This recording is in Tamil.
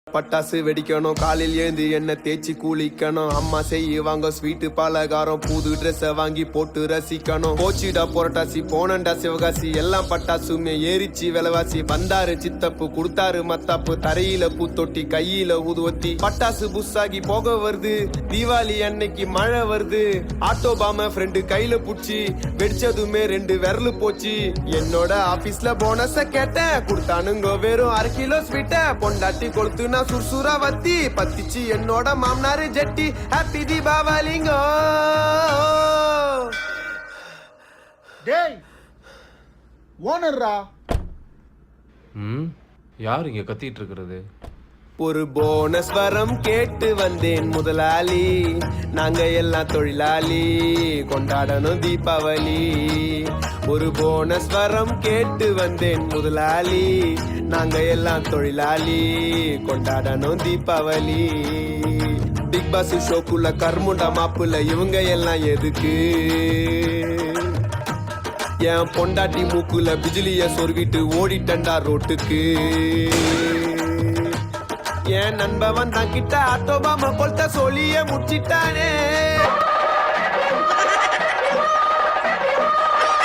பட்டாசு வெடிக்கணும், காலில் ஏந்து என்ன தேய்ச்சி குளிக்கணும், அம்மா செய்வாங்க ஸ்வீட்டு பலகாரம், புது ட்ரெஸ்ஸை வாங்கி போட்டு ரசிக்கணும். போச்சிடா புரட்டாசி போனண்டா சிவகாசி, எல்லாம் பட்டாசுமே ஏறிச்சு விலவாசி. வந்தாரு சித்தப்பு கொடுத்தாரு மத்தாப்பு, தரையில பூத்தொட்டி கையில ஊதுவத்தி. பட்டாசு புஸ்ஸாகி போக வருது, தீபாவளி அன்னைக்கு மழை வருது. ஆட்டோ பாம ஃப்ரெண்டு கையில புடிச்சு வெடிச்சதுமே 2 விரலு போச்சு. என்னோட ஆபீஸ்ல போனஸ கேட்டேன், கொடுத்தானுங்க வெறும் 1/2 கிலோ ஸ்வீட்ட. பொண்டாட்டி கொளுத்து சுர்சுரா வத்தி பத்திச்சு என்னோட மாமனாரு ஜெட்டி. ஹாப்பி தீபாவளிங்கோ. டேய் ஓனர்ரா. யார் இங்க கத்திட்டு இருக்கிறது? ஒரு போனஸ் வரம் கேட்டு வந்தேன் முதலாளி, நாங்க எல்லாம் தொழிலாளி, கொண்டாடணும் தீபாவளி. ஒரு போனஸ் வரம் கேட்டு வந்தேன் முதலாளி, நாங்க எல்லாம் தொழிலாளி, கொண்டாடணும் தீபாவளி. பிக் பாஸ் ஷோக்குள்ள கர்முண்டா மாப்புல இவங்க எல்லாம் எதுக்கு? என் பொண்டாட்டி மூக்குல பிஜிலிய சொருகிட்டு ஓடிட்டண்டா ரோட்டுக்கு. என் நண்பவன் தான் கிட்ட ஆட்டோபாம கொல்த்த சொல்லிய முடிச்சிட்டானே.